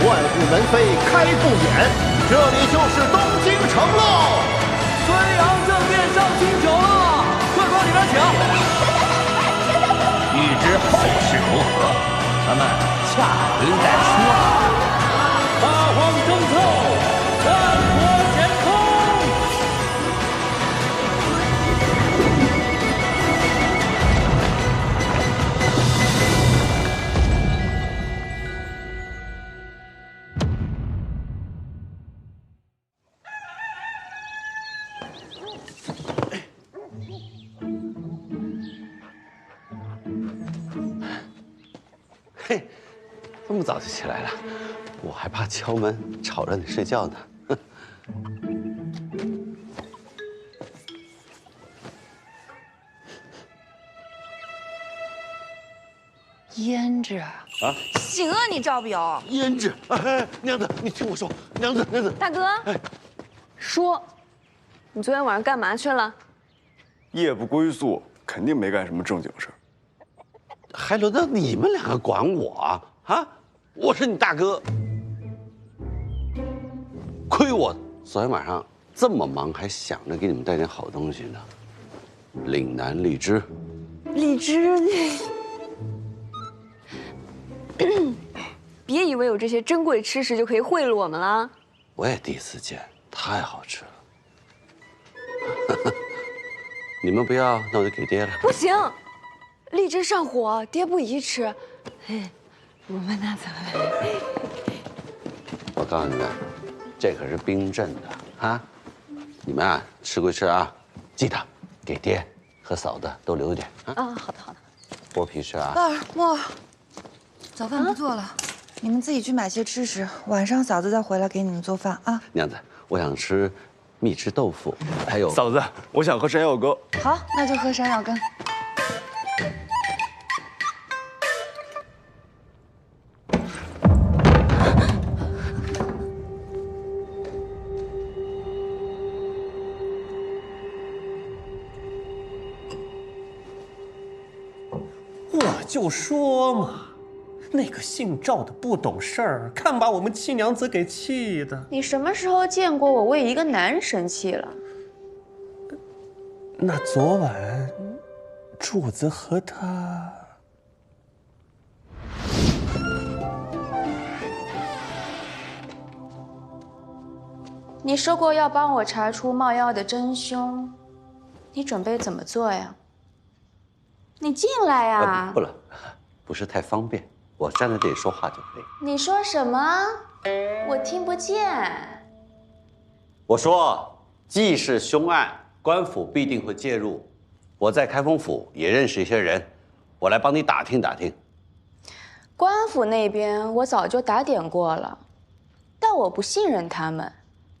万物门扉开不远，这里就是东京城喽！孙杨正面上清酒了，快往里面请。欲知后事如何，咱们下回再说。八荒争凑，万国乾坤。嘿，这么早就起来了，我还怕敲门吵着你睡觉呢。胭脂啊，行啊，你赵表。胭脂，哎，娘子，你听我说，娘子，大哥，说，你昨天晚上干嘛去了？夜不归宿，肯定没干什么正经事儿。还轮到你们两个管我啊？啊，我是你大哥，亏我昨天晚上这么忙，还想着给你们带点好东西呢。岭南荔枝，荔枝，别以为有这些珍贵吃食就可以贿赂我们了。我也第一次见，太好吃了。你们不要，那我就给爹了。不行，荔枝上火，爹不宜吃。哎，我们拿走了。我告诉你们，这可是冰镇的啊！你们啊，吃归吃啊，记得给爹和嫂子都留一点啊。啊，好的好的。剥皮吃啊。乐儿、墨儿，早饭不做了，你们自己去买些吃食，晚上嫂子再回来给你们做饭啊。娘子，我想吃蜜汁豆腐，还有嫂子，我想喝山药羹。好，那就喝山药羹。我就说嘛，那个姓赵的不懂事儿，看把我们七娘子给气的。你什么时候见过我为一个男人生气了？那昨晚，柱子和他……你说过要帮我查出冒妖的真凶，你准备怎么做呀？你进来呀！不了，不是太方便，我站在这里说话就可以。你说什么？我听不见。我说，既是凶案，官府必定会介入。我在开封府也认识一些人，我来帮你打听打听。官府那边我早就打点过了，但我不信任他们，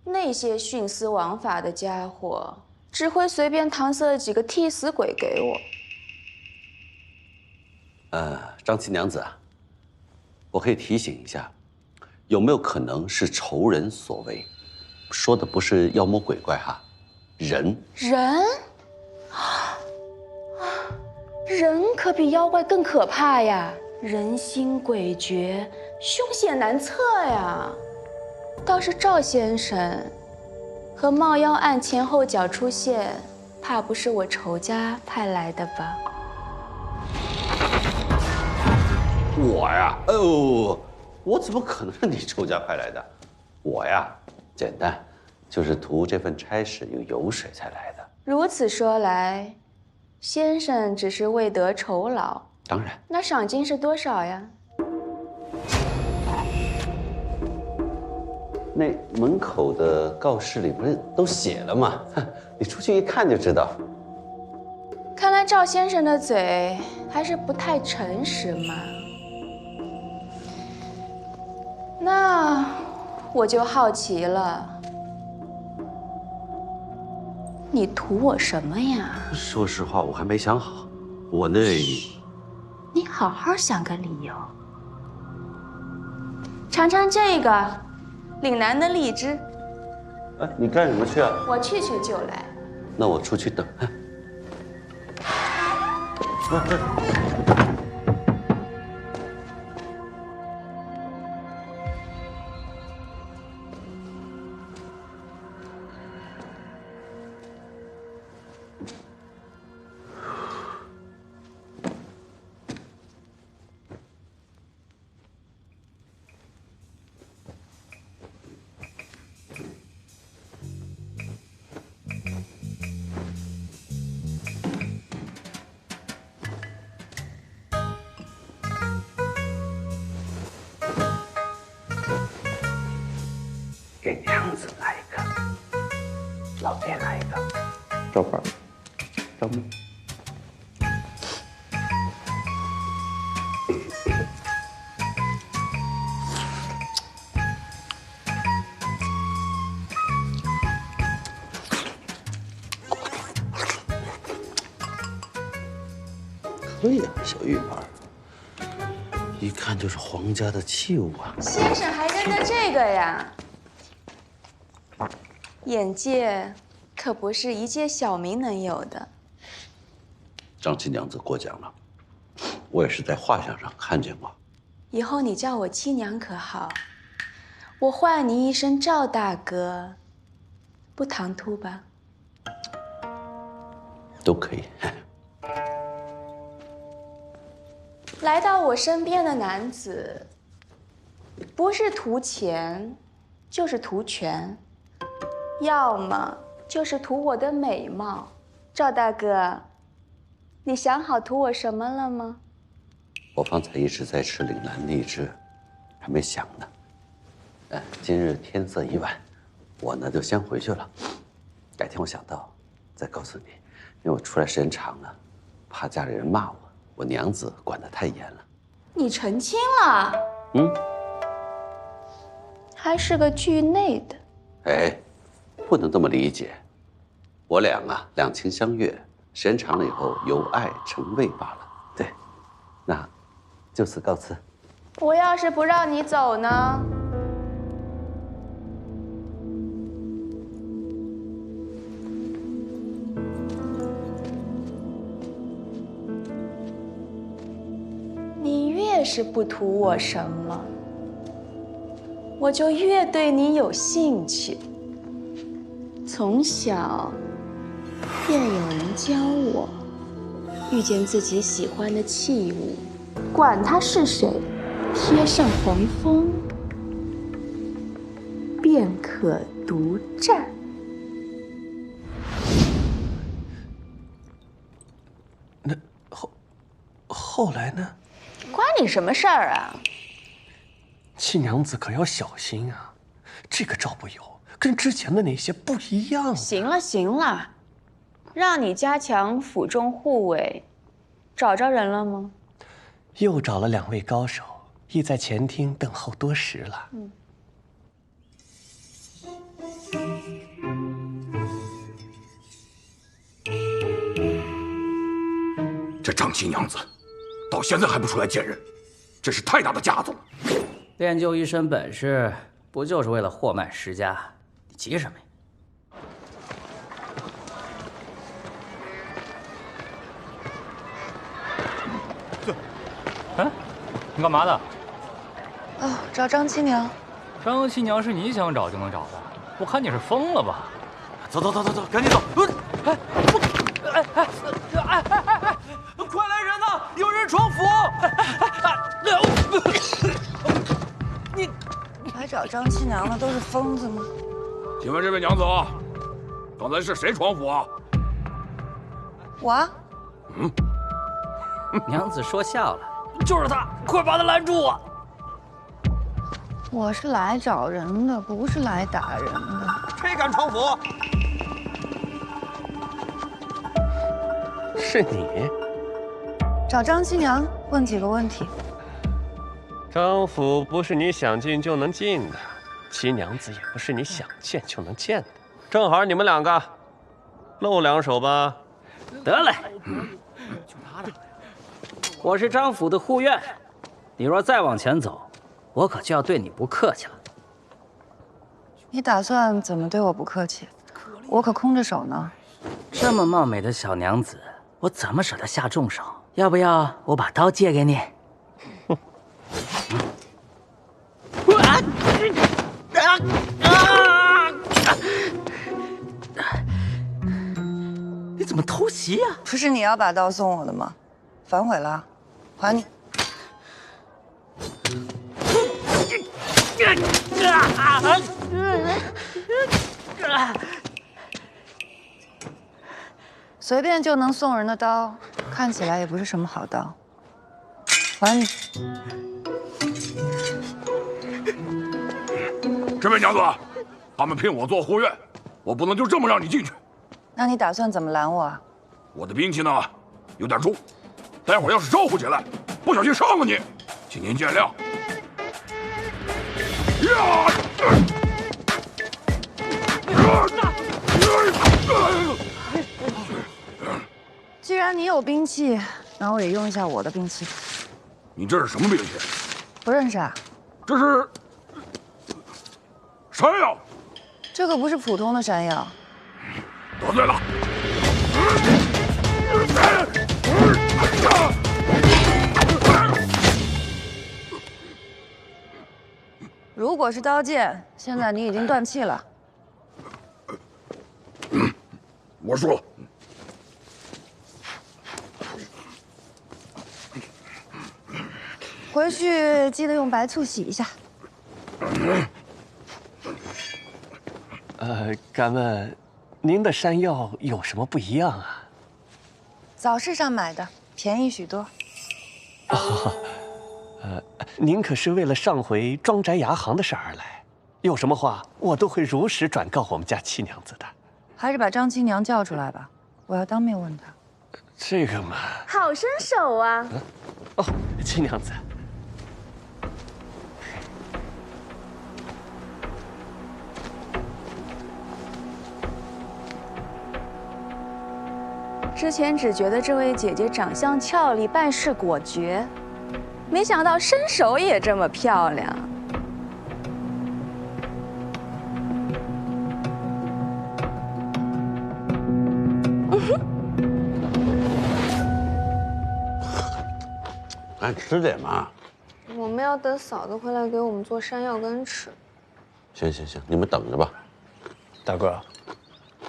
那些徇私枉法的家伙只会随便搪塞几个替死鬼给我。张七娘子啊，我可以提醒一下，有没有可能是仇人所为？说的不是妖魔鬼怪哈，人。人可比妖怪更可怕呀，人心诡谲，凶险难测呀。倒是赵先生和冒妖案前后脚出现，怕不是我仇家派来的吧？我呀，哎呦，我怎么可能是你仇家派来的？我呀，简单，就是图这份差事有油水才来的。如此说来，先生只是为得酬劳。当然，那赏金是多少呀？那门口的告示里不是都写了吗？你出去一看就知道。看来赵先生的嘴还是不太诚实嘛。那我就好奇了，你图我什么呀？说实话，我还没想好。我那……你好好想个理由。尝尝这个，岭南的荔枝。哎，你干什么去啊？我去就来。那我出去等。给娘子来一个，老爹来一个，赵花，赵木。可以啊，小玉盘，一看就是皇家的器物啊。先生还跟着这个呀？眼界可不是一介小民能有的。张七娘子过奖了，我也是在画像上看见过。以后你叫我七娘可好？我唤你一声赵大哥，不唐突吧？都可以。来到我身边的男子，不是图钱，就是图权，要么就是图我的美貌。赵大哥，你想好图我什么了吗？我方才一直在吃岭南荔枝，还没想呢。今日天色已晚，我呢就先回去了。改天我想到再告诉你，因为我出来时间长了，怕家里人骂我。我娘子管得太严了。你成亲了？还是个惧内的。哎，不能这么理解。我俩啊，两情相悦，时间长了以后由爱成畏罢了。对，那就此告辞。我要是不让你走呢？你越是不图我什么，我就越对你有兴趣。从小便有人教我，遇见自己喜欢的器物，管它是谁，贴上黄蜂，便可独占。那后来呢？关你什么事儿啊？七娘子可要小心啊！这个赵不友跟之前的那些不一样。行了行了，让你加强府中护卫，找着人了吗？又找了2位高手，已在前厅等候多时了。这张七娘子到现在还不出来见人，真是太大的架子了。练就一身本事，不就是为了祸慢石家？你急什么呀？哎，你干嘛的？哦，找张七娘。张七娘是你想找就能找的？我看你是疯了吧？走，赶紧走！快来人呐！有人闯府！你来找张七娘的都是疯子吗？请问这位娘子，刚才是谁闯府啊？我啊。娘子说笑了，就是他，快把他拦住啊！我是来找人的，不是来打人的。谁敢闯府？是你。找张七娘问几个问题。张府不是你想进就能进的，七娘子也不是你想见就能见的。正好你们2个露2手吧。得嘞，就拿着。我是张府的护院，你若再往前走，我可就要对你不客气了。你打算怎么对我不客气？我可空着手呢。这么貌美的小娘子，我怎么舍得下重手？要不要我把刀借给你？你怎么偷袭呀？不是你要把刀送我的吗？反悔了，还你。随便就能送人的刀，看起来也不是什么好刀。还你。这位娘子，他们聘我做护院，我不能就这么让你进去。那你打算怎么拦我啊？我的兵器呢，有点重，待会儿要是招呼起来，不小心伤了你，请您见谅。呀！既然你有兵器，那我也用一下我的兵器。你这是什么兵器？不认识啊？这是山药。这可不是普通的山药。得罪了。如果是刀剑，现在你已经断气了。我输了。回去记得用白醋洗一下。敢问，您的山药有什么不一样啊？早市上买的，便宜许多。您可是为了上回庄宅牙行的事而来，有什么话我都会如实转告我们家七娘子的。还是把张七娘叫出来吧，我要当面问她。这个嘛，好身手啊！哦，七娘子。之前只觉得这位姐姐长相俏丽，办事果决，没想到身手也这么漂亮。咱吃点嘛。我们要等嫂子回来给我们做山药羹吃。行行行，你们等着吧。大哥，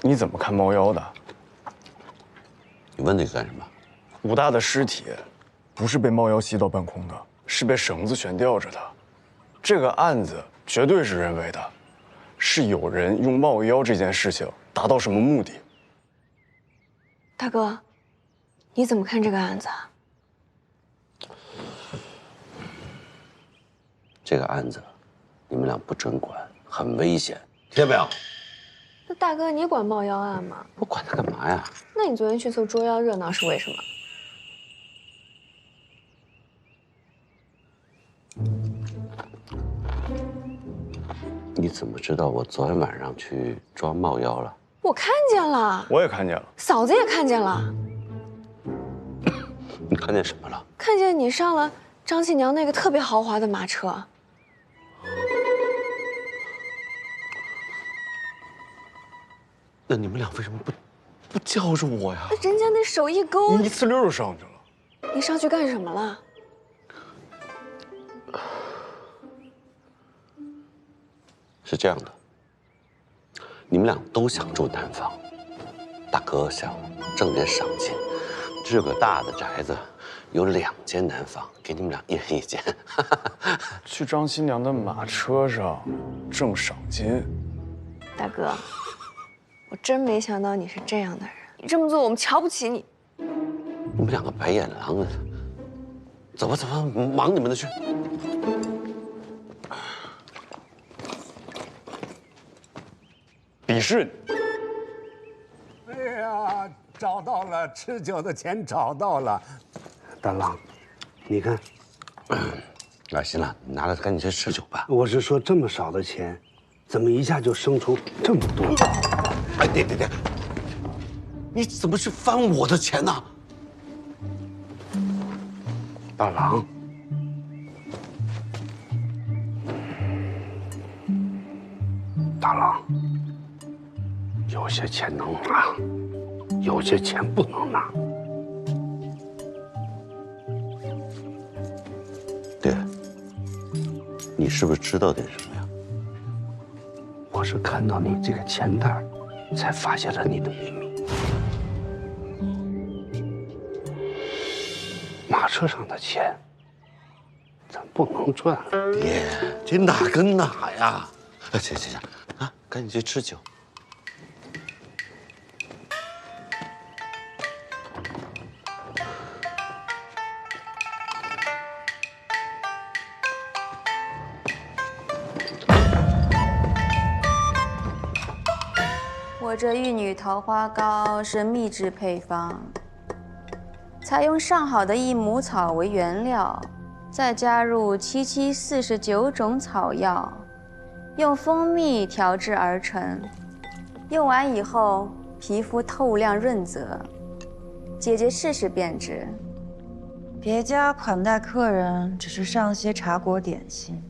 你怎么看猫妖的？你问这个干什么？武大的尸体不是被猫妖吸到半空的，是被绳子悬吊着的。这个案子绝对是人为的，是有人用冒妖这件事情达到什么目的？大哥，你怎么看这个案子啊？这个案子，你们俩不准管，很危险，听见没有？那大哥，你管冒妖案吗？我管他干嘛呀？那你昨天去凑捉妖热闹是为什么？你怎么知道我昨天晚上去抓冒妖了？我看见了，我也看见了。嫂子也看见了。你看见什么了？看见你上了张七娘那个特别豪华的马车。那你们俩为什么不叫着我呀？人家那手一勾，你一呲溜就上去了。你上去干什么了？是这样的，你们俩都想住南方，大哥想挣点赏金，这个大的宅子有2间南房，给你们俩一人1间。去张新娘的马车上挣赏金。大哥，我真没想到你是这样的人，你这么做我们瞧不起你。你们两个白眼狼啊！走吧走吧，忙你们的去。鄙视你！哎呀，找到了，吃酒的钱找到了。大郎，你看，行了，你拿着赶紧去吃酒吧。我是说这么少的钱，怎么一下就生出这么多？哎，别，你怎么去翻我的钱呢？大郎，大郎，有些钱能拿，有些钱不能拿。爹，你是不是知道点什么呀？我是看到你这个钱袋，才发现了你的秘密。马车上的钱，咱不能赚。爹，这哪跟哪呀？行，啊，赶紧去吃酒。我这玉女桃花膏是秘制配方，采用上好的益母草为原料，再加入749种草药，用蜂蜜调制而成。用完以后，皮肤透亮润泽。姐姐试试便知。别家款待客人只是上些茶果点心，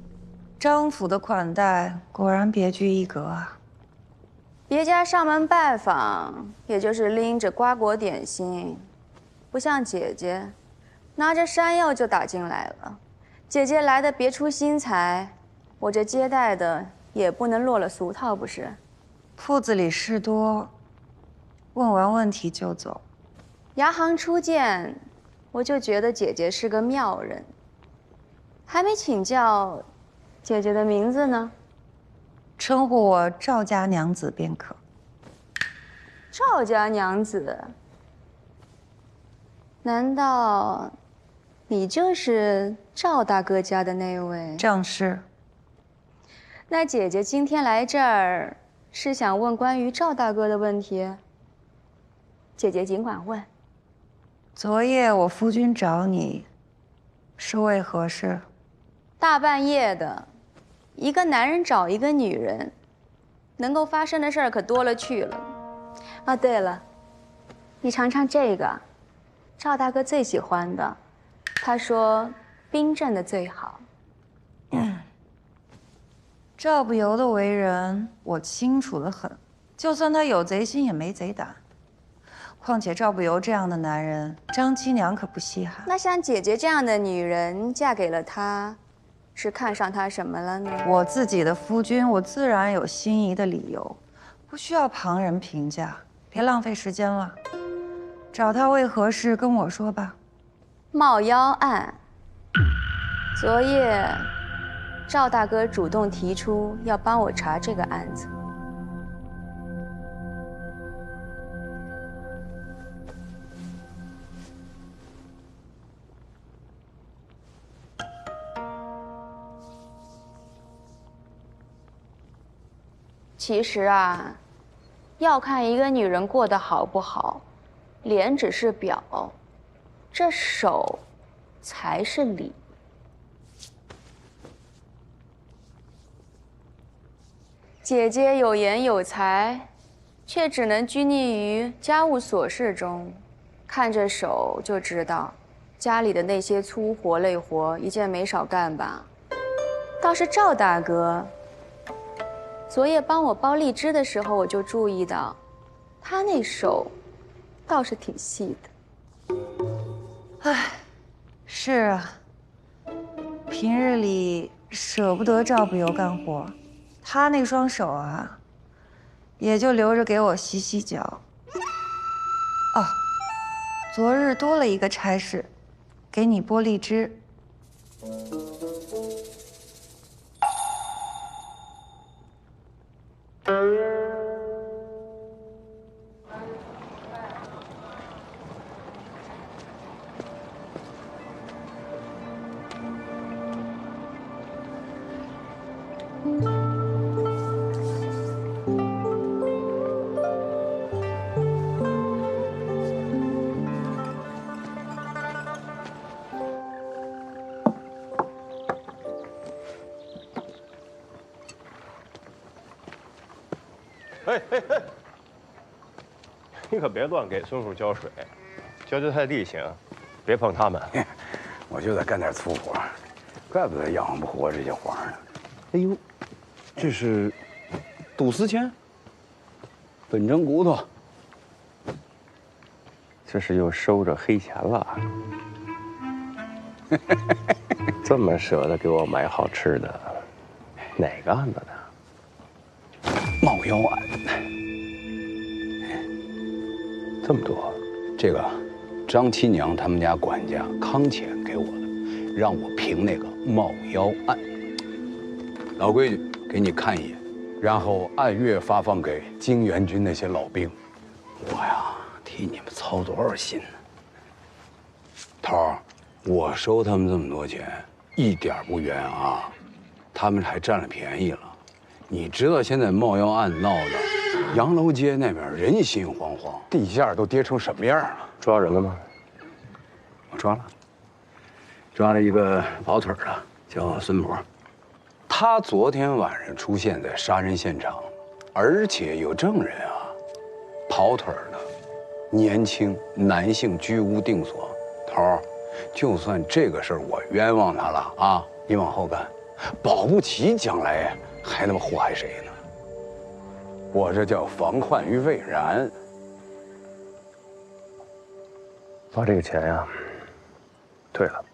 张府的款待果然别具一格啊。别家上门拜访，也就是拎着瓜果点心，不像姐姐，拿着山药就打进来了。姐姐来的别出心裁，我这接待的也不能落了俗套，不是？铺子里事多，问完问题就走。牙行初见，我就觉得姐姐是个妙人。还没请教，姐姐的名字呢？称呼我赵家娘子便可。赵家娘子？难道你就是赵大哥家的那位？正是。那姐姐今天来这儿，是想问关于赵大哥的问题？姐姐尽管问。昨夜我夫君找你，是为何事？大半夜的，一个男人找一个女人，能够发生的事儿可多了去了。啊，对了，你尝尝这个，赵大哥最喜欢的，他说冰镇的最好。赵不由的为人，我清楚得很。就算他有贼心，也没贼胆。况且赵不由这样的男人，张七娘可不稀罕。那像姐姐这样的女人，嫁给了他，是看上他什么了呢？我自己的夫君，我自然有心仪的理由，不需要旁人评价。别浪费时间了，找他为何事，跟我说吧。冒妖案。昨夜，赵大哥主动提出要帮我查这个案子。其实啊，要看一个女人过得好不好，脸只是表，这手才是理。姐姐有颜有才，却只能拘泥于家务琐事中，看着手就知道，家里的那些粗活累活一件没少干吧。倒是赵大哥。昨夜帮我剥荔枝的时候，我就注意到，他那手倒是挺细的。唉，是啊，平日里舍不得赵不由干活，他那双手啊，也就留着给我洗洗脚。哦，昨日多了一个差事，给你剥荔枝。嘿嘿嘿，你可别乱给孙叔浇水，浇太地行，别碰他们。我就得干点粗活，怪不得养活不活这些活呢。哎呦，这是赌丝钱，本蒸骨头，这是又收着黑钱了。这么舍得给我买好吃的，哪个案子的？冒妖案。这么多，这个张七娘他们家管家康乾给我的，让我评那个冒妖案。老规矩，给你看一眼，然后按月发放给金元军那些老兵。我呀，替你们操多少心呢？头儿，我收他们这么多钱，一点不冤啊，他们还占了便宜了。你知道现在冒妖案闹的洋楼街那边人心惶惶，地价都跌成什么样了？抓人了吗？我抓了一个跑腿的，叫孙博。他昨天晚上出现在杀人现场，而且有证人啊。跑腿的，年轻男性居无定所。头儿，就算这个事儿我冤枉他了啊，你往后干，保不齐将来还他妈祸害谁呢？我这叫防患于未然。把这个钱呀退了。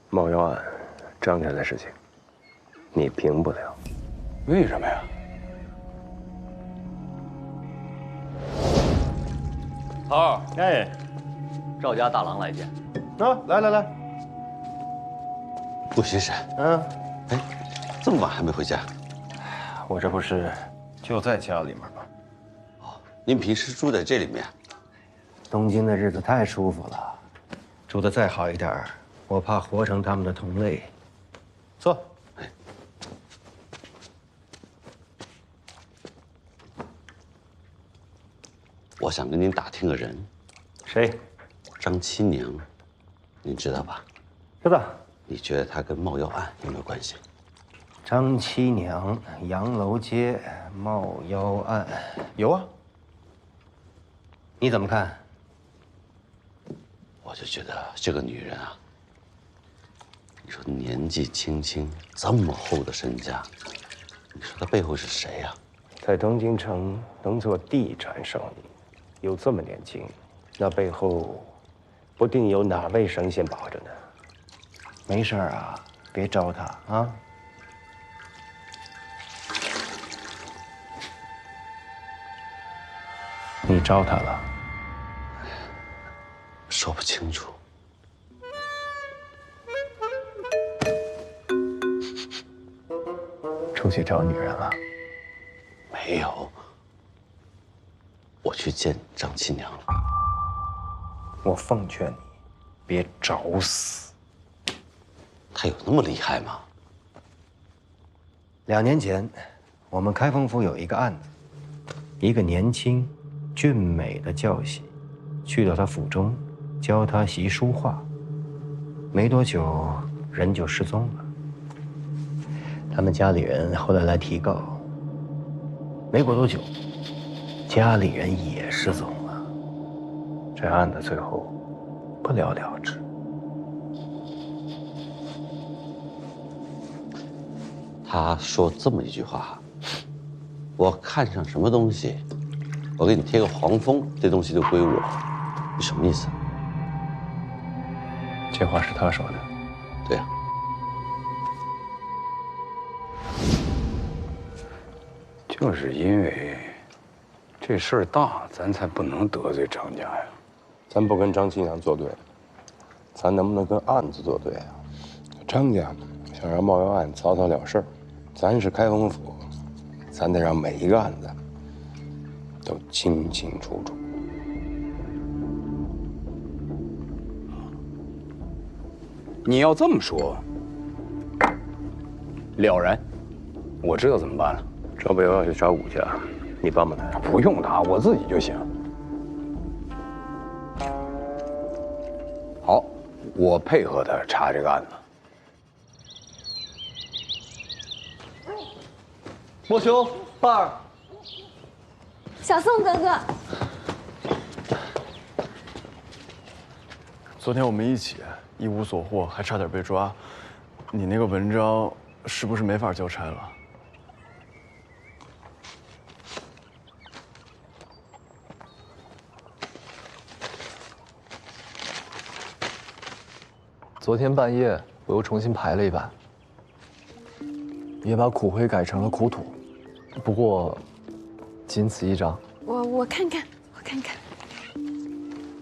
冒妖案，张家的事情，你平不了。为什么呀？头儿，哎，赵家大郎来见。啊，来，陆先生，哎，这么晚还没回家？我这不是就在家里面吗？哦，您平时住在这里面？东京的日子太舒服了，住得再好一点，我怕活成他们的同类。坐。我想跟您打听个人。谁？张七娘，您知道吧？知道。你觉得她跟冒妖案有没有关系？张七娘，洋楼街冒妖案，有啊。你怎么看？我就觉得这个女人啊，你说年纪轻轻，这么厚的身家，你说她背后是谁呀？在东京城能做地产生意，又这么年轻，那背后不定有哪位神仙保着呢。没事啊，别招她啊。你招她了？说不清楚。出去找女人了？没有，我去见张七娘了。我奉劝你，别找死。她有那么厉害吗？2年前，我们开封府有一个案子，一个年轻、俊美的教习，去到他府中，教他习书画。没多久，人就失踪了。他们家里人后来来提告，没过多久，家里人也失踪了。这案子最后不了了之。他说这么一句话：我看上什么东西，我给你贴个黄封，这东西就归我。你什么意思？这话是他说的。对呀。就是因为这事儿大，咱才不能得罪张家呀。咱不跟张七娘作对，咱能不能跟案子作对啊？张家想让冒妖案草草了事儿，咱是开封府，咱得让每一个案子都清清楚楚。你要这么说，了然，我知道怎么办了。赵北要去找武家，你帮帮他。不用他，我自己就行。好，我配合他查这个案子。莫兄，伴儿，小宋哥哥，昨天我们一起一无所获，还差点被抓。你那个文章是不是没法交差了？昨天半夜我又重新排了一版，也把苦灰改成了苦土，不过仅此一章。我看看，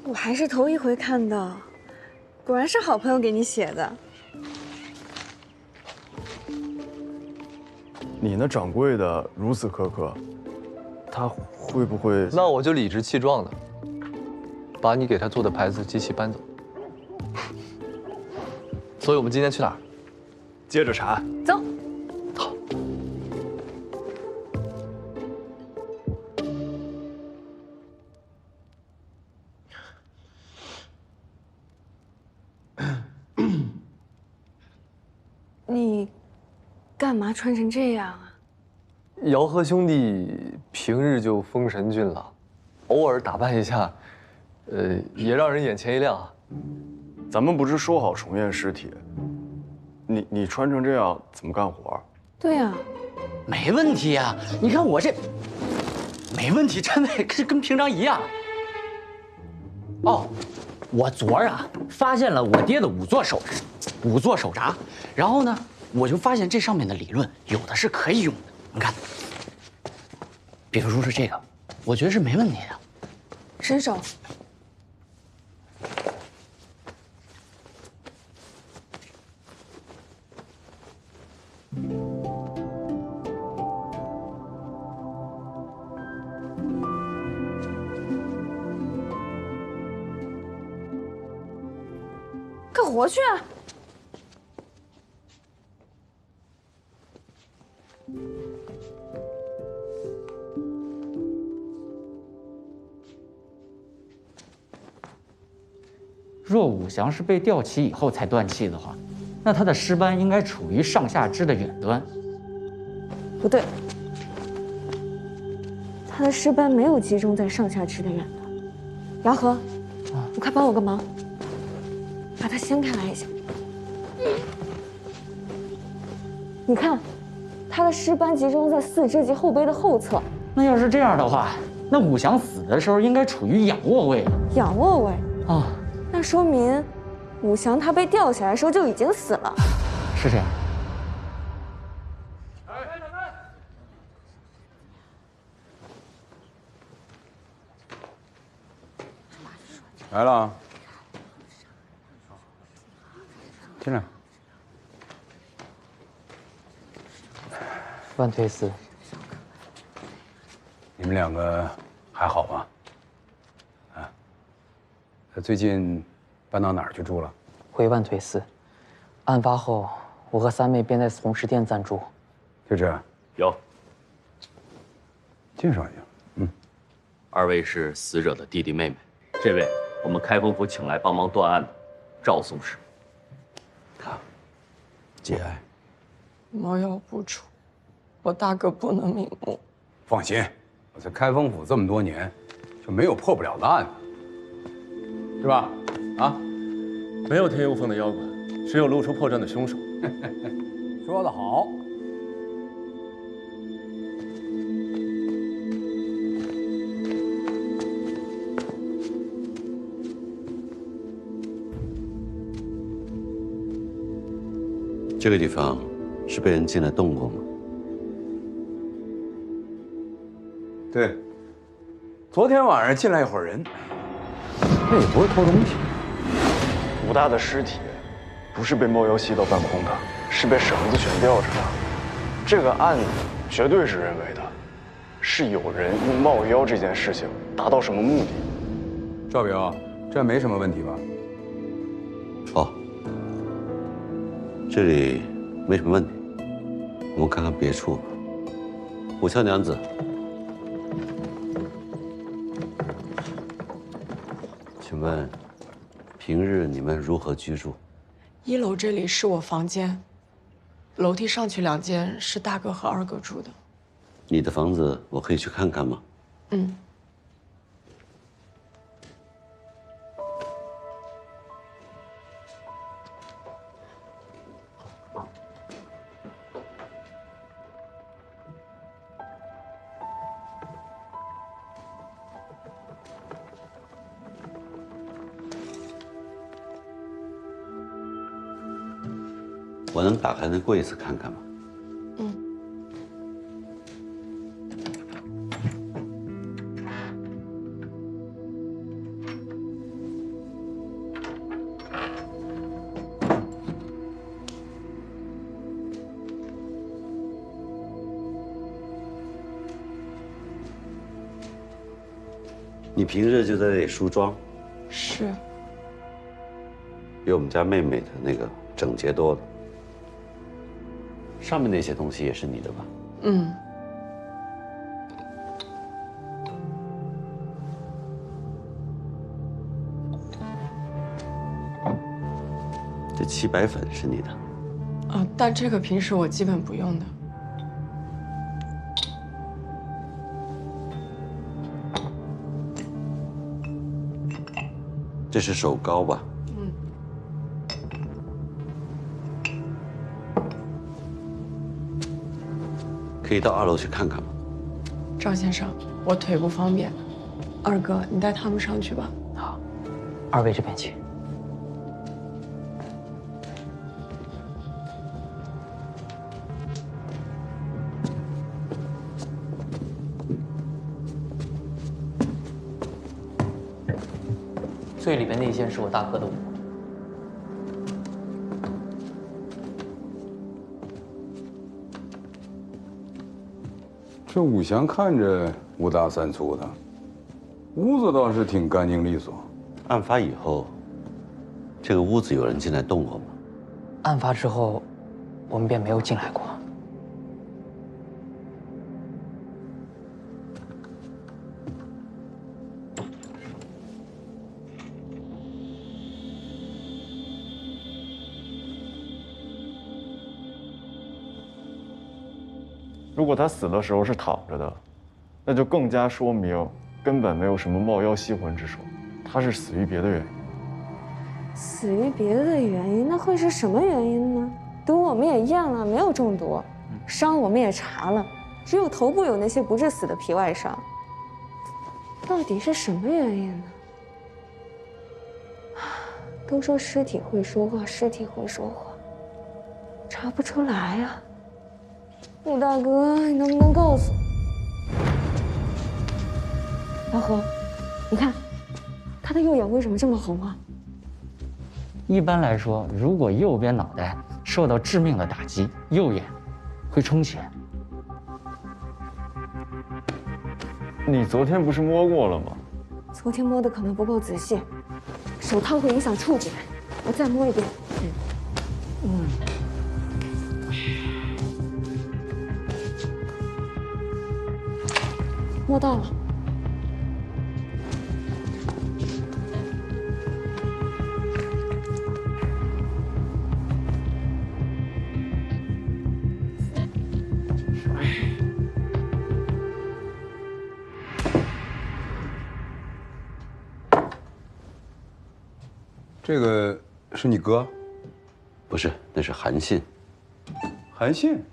我还是头一回看到，果然是好朋友给你写的。你那掌柜的如此苛刻，他会不会？那我就理直气壮的把你给他做的牌子机器搬走。所以我们今天去哪儿？接着查。走。好。干嘛穿成这样啊？姚和兄弟平日就风神俊朗，偶尔打扮一下，也让人眼前一亮啊。咱们不是说好重验尸体？你穿成这样怎么干活？对呀，没问题呀。你看我这，没问题，真的跟平常一样。哦，我昨儿啊发现了我爹的五座手札，然后呢，我就发现这上面的理论有的是可以用的。你看，比如说是这个，我觉得是没问题的。伸手。干活去啊！若武祥是被吊起以后才断气的话，那他的尸斑应该处于上下肢的远端。不对，他的尸斑没有集中在上下肢的远端。姚和，你快帮我个忙，把它掀开来一下。你看，他的尸斑集中在四肢及后背的后侧。那要是这样的话，那武祥死的时候应该处于仰卧位。仰卧位啊，那说明武祥他被吊起来的时候就已经死了。是这样。来了，进来。万推司，你们两个还好吧？啊，最近搬到哪儿去住了？回万推司。案发后，我和三妹便在从食店暂住。就这？有。介绍一下。嗯，二位是死者的弟弟妹妹。这位我们开封府请来帮忙断案的赵松士。节哀。猫妖不出，我大哥不能瞑目。放心，我在开封府这么多年，就没有破不了的案子，是吧？啊，没有天无缝的妖怪，只有露出破绽的凶手。说得好。这个地方是被人进来动过吗？对，昨天晚上进来一伙人，那也不是偷东西。武大的尸体不是被猫妖吸到半空的，是被绳子悬吊着的。这个案子绝对是人为的，是有人用冒妖这件事情达到什么目的。赵表，这没什么问题吧？哦，这里没什么问题，我们看看别处吧。武俏娘子，请问平日你们如何居住1楼这里是我房间，楼梯上去2间是大哥和二哥住的。你的房子我可以去看看吗？嗯。我能打开那柜子看看吗？嗯。你平日就在这里梳妆，是。比我们家妹妹的那个整洁多了。上面那些东西也是你的吧？嗯。这漆白粉是你的？但这个平时我基本不用的。这是手膏吧？嗯。可以到2楼去看看吗？赵先生，我腿不方便，二哥你带他们上去吧。好，二位这边请。最里边那一间是我大哥的屋。这五祥看着5大3粗的，屋子倒是挺干净利索。案发以后，这个屋子有人进来动过吗？案发之后，我们便没有进来过。如果他死的时候是躺着的，那就更加说明根本没有什么冒妖吸魂之说，他是死于别的原因。死于别的原因，那会是什么原因呢？毒我们也验了，没有中毒；伤我们也查了，只有头部有那些不致死的皮外伤。到底是什么原因呢？都说尸体会说话，尸体会说话，查不出来呀。武大哥，你能不能告诉我？老何，你看，他的右眼为什么这么红啊？一般来说，如果右边脑袋受到致命的打击，右眼会充血。你昨天不是摸过了吗？昨天摸的可能不够仔细，手套会影响触觉，我再摸一遍。摸到了。这个是你哥？不是，那是韩信。韩信？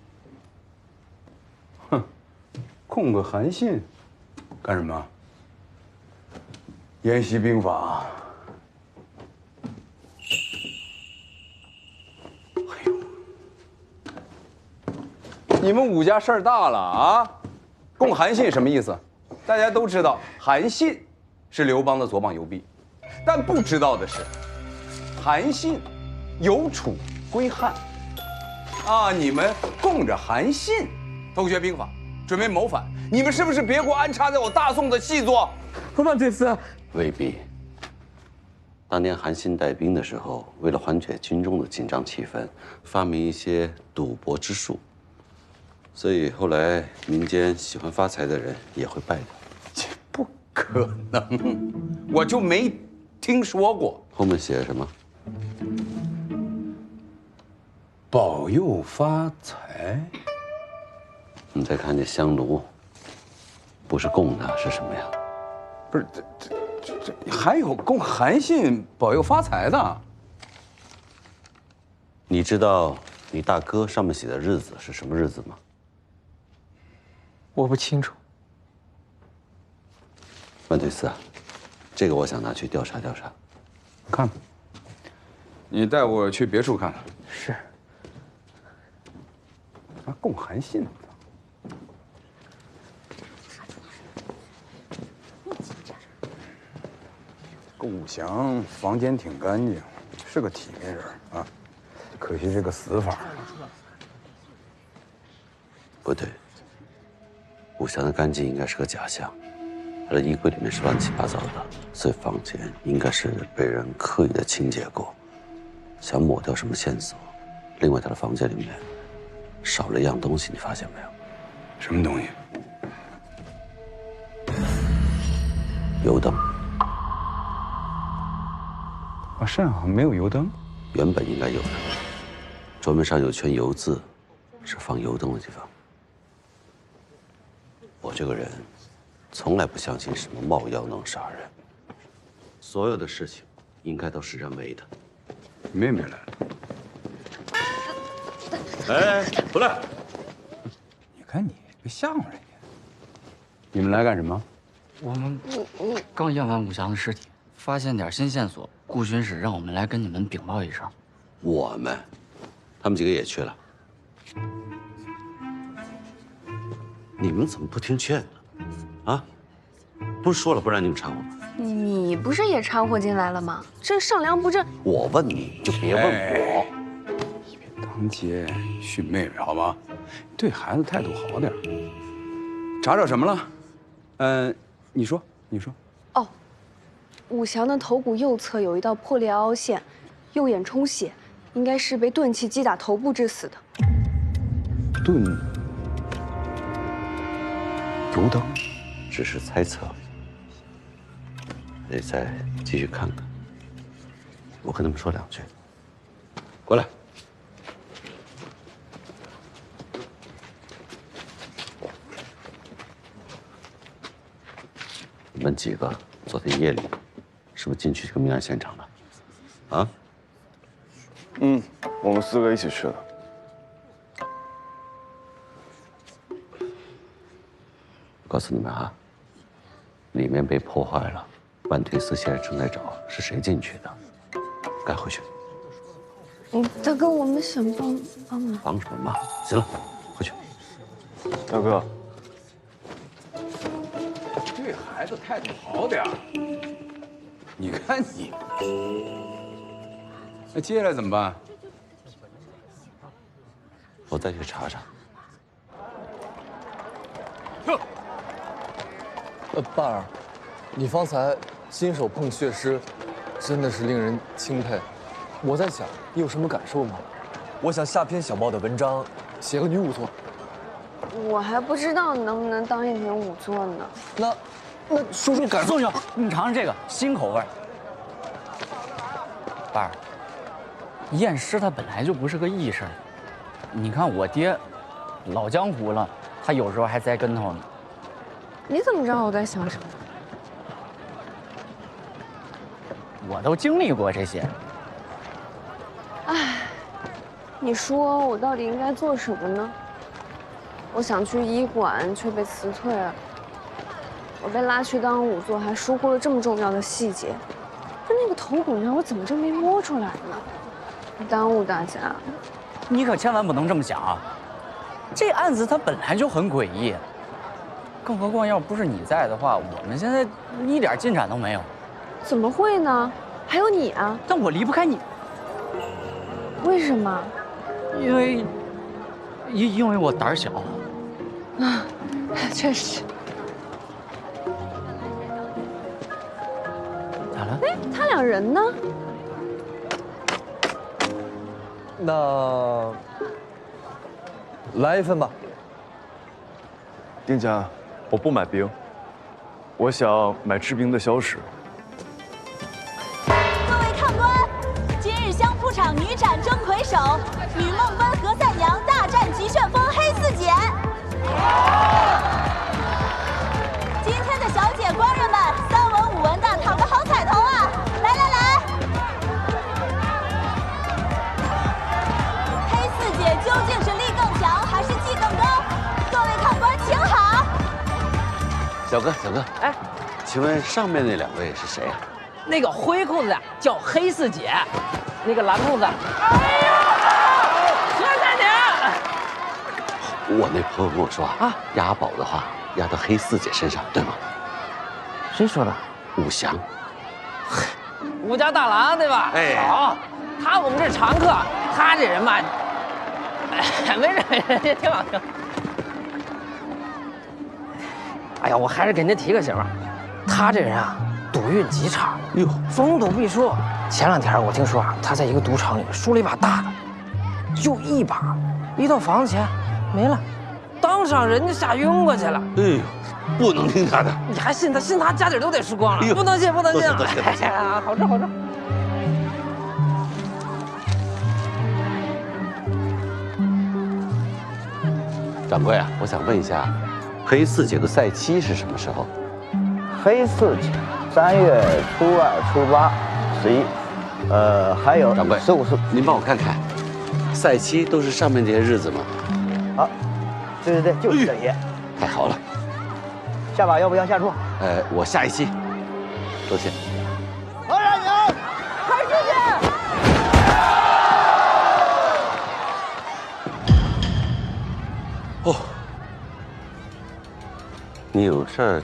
哼，供个韩信，干什么？研习兵法。哎呦，你们武家事儿大了啊！供韩信什么意思？大家都知道，韩信是刘邦的左膀右臂，但不知道的是，韩信有楚归汉。啊！你们供着韩信，偷学兵法，准备谋反，你们是不是别国安插在我大宋的细作？万岁司，未必。当年韩信带兵的时候，为了缓解军中的紧张气氛，发明一些赌博之术，所以后来民间喜欢发财的人也会拜他。不可能，我就没听说过。后面写什么？保佑发财。你再看这香炉，不是供的，是什么呀？不是，这还有供韩信保佑发财的。你知道你大哥上面写的日子是什么日子吗？我不清楚。万岁司啊，这个我想拿去调查调查。看吧，你带我去别处看看。是。啊，供韩信。顾武祥房间挺干净，是个体面人啊，可惜这个死法。不对，武祥的干净应该是个假象，他的衣柜里面是乱七八糟的，所以房间应该是被人刻意的清洁过，想抹掉什么线索。另外，他的房间里面少了一样东西，你发现没有？什么东西？油灯。啊，身上好像没有油灯。原本应该有的。桌面上有圈油渍，是放油灯的地方。我这个人，从来不相信什么冒药能杀人。所有的事情，应该都是人为的。妹妹来了。哎，回来！你看你，别吓唬人家。你们来干什么？我们刚验完武祥的尸体，发现点新线索，顾巡使让我们来跟你们禀报一声。我们，他们几个也去了。你们怎么不听劝呢？啊，不是说了不让你们掺和吗？你不是也掺和进来了吗？这上梁不正。我问你就别问我。一边当街训妹妹好吗？对孩子态度好点。查找什么了？你说。哦，武祥的头骨右侧有一道破裂凹陷，右眼充血，应该是被钝器击打头部致死的。油灯，只是猜测，得再继续看看。我跟他们说两句。过来。你们几个昨天夜里是不是进去这个命案现场了？啊？我们4个一起去的。告诉你们啊，里面被破坏了，万推司现在正在找是谁进去的，赶回去。大哥，我们想帮忙。帮什么忙？行了，回去。大哥，对孩子态度好点。你看你，那接下来怎么办？我再去查查。爸儿，你方才亲手碰血尸，真的是令人钦佩。我在想，你有什么感受吗？我想下篇小报的文章，写个女仵作。我还不知道能不能当一名仵作呢。那说说感受。宋兄，你尝尝这个新口味。爸儿，验尸它本来就不是个易事儿。你看我爹，老江湖了，他有时候还栽跟头呢。你怎么知道我在想什么？我都经历过这些。唉，你说我到底应该做什么呢？我想去医馆，却被辞退了。我被拉去当仵作，还疏忽了这么重要的细节。就那个头骨呢，我怎么就没摸出来呢？耽误大家。你可千万不能这么想啊！这案子它本来就很诡异。更何况，要不是你在的话，我们现在一点进展都没有。怎么会呢？还有你啊！但我离不开你。为什么？因为我胆小。啊，确实。咋了？哎，他俩人呢？那来一份吧。丁家，我不买冰，我想买制冰的消食。各位看官，今日相扑场女斩争魁首，吕梦芬、何赛娘大战极旋风黑四姐。今天的小姐官人们，3文5文的躺着好彩头啊！来来来，黑四姐究竟是力更强还是技更高？各位看官请好。小哥，哎，请问上面那2位是谁啊？那个灰裤子的叫黑四姐，那个蓝裤子，何三娘。我那朋友跟我说啊，押宝的话押到黑四姐身上，对吗？谁说的？武祥。武家大郎对吧？哎，好，他我们这常客，他这人嘛，哎，没事，也挺好听。哎呀，我还是给您提个醒，他这人啊，赌运极差，哟，逢赌必输。前2天我听说啊，他在一个赌场里输了一把大的，就一把，一到房子前没了，当场人就吓晕过去了。哎呦，不能听他的，你还信他？信他家底都得输光了，不能信，不能信。多谢。哎呀，好吃好吃。掌柜啊，我想问一下，黑四九的赛期是什么时候？黑四九，3月初2、初8、11，还有掌柜15、16，您帮我看看，赛期都是上面这些日子吗？好，对，就是这些。太好了，下把要不要下注？我下一期，多谢。何然赢，开出去！哦，你有事儿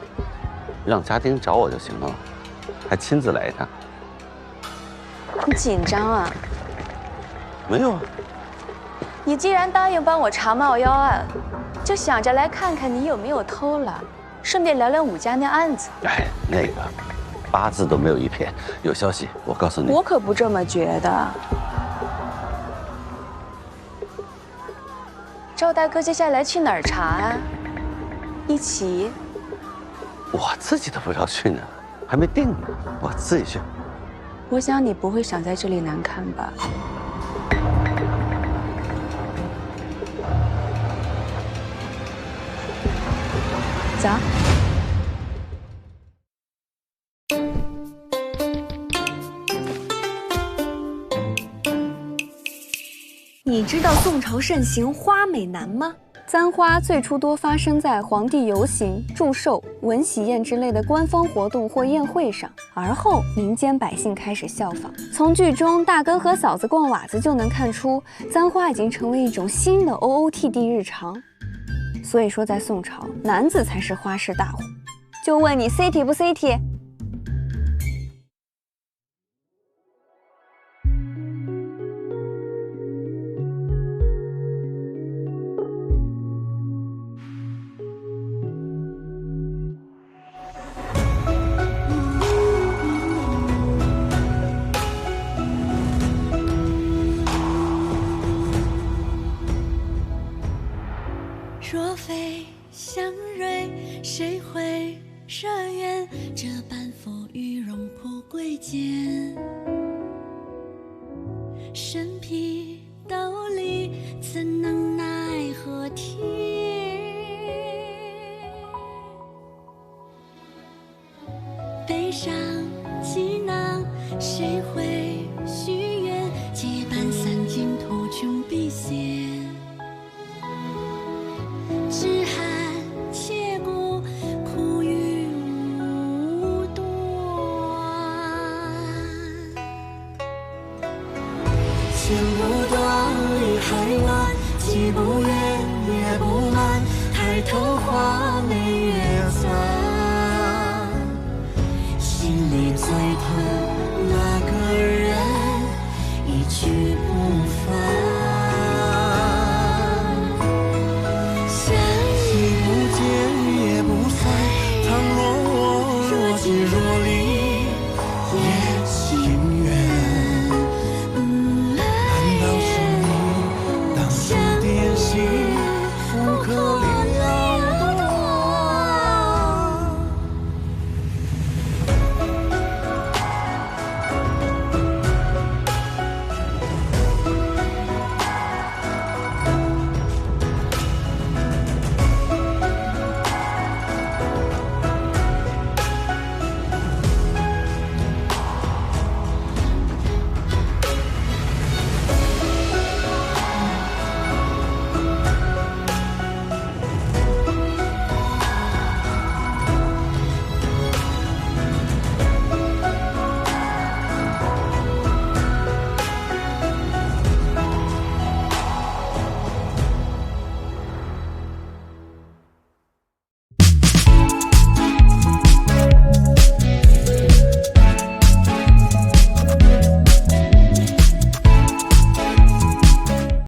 让家丁找我就行了，还亲自来一趟。你紧张啊？没有啊。你既然答应帮我查冒妖案，就想着来看看你有没有偷了，顺便聊聊武家那案子。哎，那个8字都没有一撇。有消息，我告诉你。我可不这么觉得。赵大哥接下来去哪儿查啊？一起？我自己都不知道去哪儿，还没定呢，我自己去。我想你不会想在这里难看吧？走。你知道宋朝盛行花美男吗？簪花最初多发生在皇帝游行、祝寿、文喜宴之类的官方活动或宴会上，而后民间百姓开始效仿。从剧中大哥和嫂子逛瓦子就能看出，簪花已经成为一种新的 OOTD 日常。所以说，在宋朝，男子才是花式大户。就问你 CT 不 CT？若非相蕊，谁会惹怨？这般浮于荣仆贵贱，身披斗笠，怎能奈何天？悲伤气囊，谁会许愿？结伴散尽，途穷必现。只寒切骨，苦与无端。情不断，理还乱，既不怨也不满。抬头花眉月残，心里最疼。